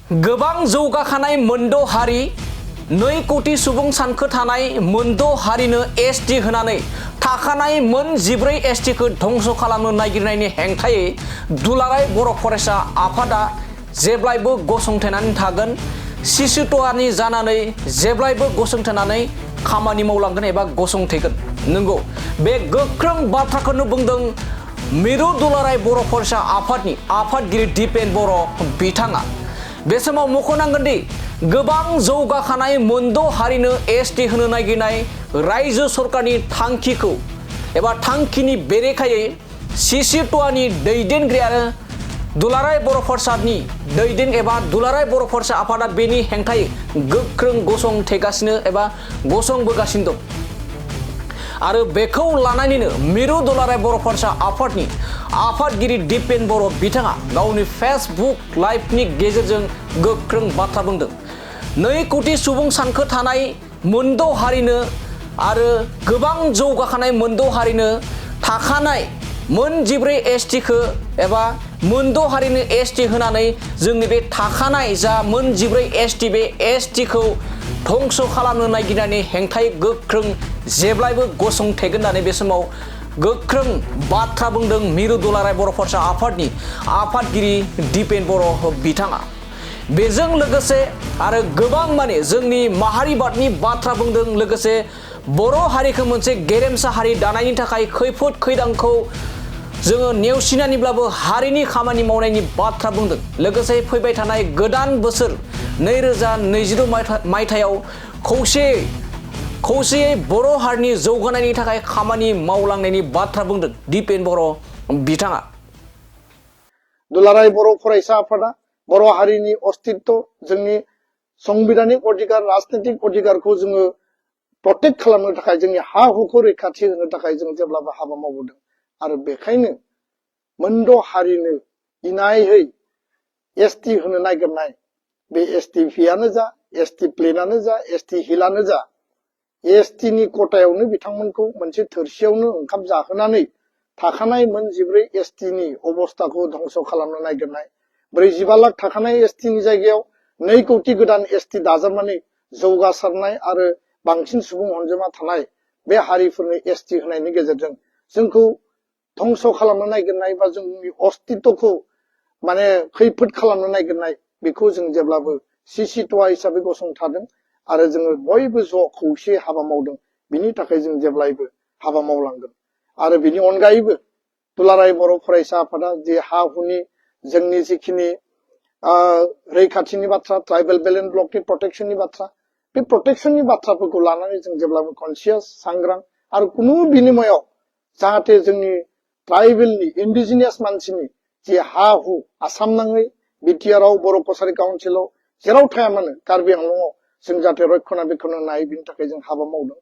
गोबां जौगाखानाय मोनद' हारि 2 कोटि सुबुं सानखो थानाय मोनद' हारिनो एसटि होनानै थाखानाय मोन 14 एसटिखौ धंस खालामनो नागिरनायनि हेंथायै दुलाराय बर' फरायसा आफादा जेब्लायबो गसंथेनानै थागोन। सिसुटवानि जानानै जेब्लायबो गसंथेनानै खामानि मावलांगोन एबा गसंथेगोन। नंगौ, बे गोख्रों बाथ्राखौनो बुंदों मिरु दुलाराय बर' फरायसा आफादनि आफादगिरि दिपेन बर' बिथाङा। बे समाव मख'नांगोन दि गोबां जौगाखानाय मोनद' हारिनो एसटि होनो नागिरनाय रायजो सरकारनि थांखिखौ एबा थांखिनि बेरेखायै सिसुटवानि दैदेनगिरि आरो दुलाराय बर' फरायसानि दैदेन एबा दुलाराय बर' फरायसा आफादा बेनि हेंथायै गोख्रों गसंथेगासिनो एबा गसंबोगासिनो दं। आरो बेखौ लानानैनो मिरु दुलाराय बर' फरायसा आफादनि आफादगिरि दिपेन बर' बिथाङा गावनि फेसबुक लाइभनि गेजेरजों गोख्रों बाथ्रा बुंदों। 2 कोटि सुबुं सानखो थानाय मोनद' हारिनो आरो गोबां जौगाखानाय मोनद' हारिनो थाखानाय मोन 14 एसटिखौ एबा मोनद' हारिनो एसटि होनानै जोंनि बे थाखानाय जा मोन 14 एसटि बे एसटिखौ धंस खालामनो नागिरनायनि हेंथायै गोख्रों जेब्लायबो गसंथेगोन होननानै बे समाव गोख्रों बाथ्रा बुंदों मिरु दुलाराय बर' फरायसा आफादनि आफादगिरि दिपेन बर' बिथाङा। बेजों लोगोसे आरो गोबां माने जोंनि माहारिबादनि बाथ्रा बुंदों। लोगोसे बर' हारिखौ मोनसे गेरेमसा हारि दानायनि थाखाय खैफोद खैदांखौ जोङो नेवसिनानैब्लाबो हारिनि खामानि मावनायनि बाथ्रा बुंदों। लोगोसे फैबाय थानाय गोदान बोसोर 2026 मायथाइयाव खौसेयै बर' हारिनि जौगानायनि थाखाय खामानि मावलांनायनि बाथ्रा बुंदों दिपेन बर' बिथाङा। दुलाराय बर' फरायसा आफादा बर' हारिनि अस्तित्व, जोंनि संबिधानिक अधिकार, राजनीतिक अधिकारखौ जोङो प्रटेक्ट खालामनो थाखाय, जोंनि हा हुखौ रैखाथि होनो थाखाय जों जेब्लाबो हाबा मावबोदों। आरो बेखायनो मोनद' हारिनो इनायै एसटि होनो नागिरनाय बे एसटि फियानो जा, एसटि प्लेनानो जा, एसटि हिलानो जा, एसटिनि खथायावनो बिथांमोनखौ मोनसे थोरसियावनो ओंखाम जाहोनानै थाखानाय मोन 14 एसटिनि अबस्थाखौ धंस खालामनो नागिरनाय, 45 लाख थाखानाय एसटिनि जायगायाव 2 कोटि गोदान एसटि दाजाबनानै जौगासारनाय आरो बांसिन सुबुं अनजिमा थानाय बे हारिफोरनो एसटि होनायनि गेजेरजों जोंखौ धंस खालामनो नागिरनाय बा जोंनि अस्तित्वखौ माने खैफोद खालामनो नागिरनाय, बेखौ जों जेब्लाबो सिसुटवा हिसाबै गसंथादों आरो जोङो बयबो ज' खौसे हाबा मावदों। बिनि थाखाय जों जेब्लायबो हाबा मावलांगोन। आरो बिनि अनगायैबो दुलाराय बर' फरायसा आफादा जे हा हुनि जोंनि जिखिनि रैखाथिनि बाथ्रा, ट्राइबेल बेलेन्स ब्लकनि प्रटेक्शननि बाथ्रा, बे प्रटेक्शननि बाथ्राफोरखौ लानानै जों जेब्लाबो कनसियास, सांग्रां आरो कुनु बिनिमयाव जाहाथे जोंनि ट्राइबेलनि इन्डिजिनियास मानसिनि जे हा हु आसाम नाङै बिटिआरआव, बर' कसारि काउन्सिलाव जेराव थाया मानो कार्बि आंलंआव जों जाहाथे रक्षणाबेक्षण होनो हायो, बिनि थाखाय जों हाबा मावदों।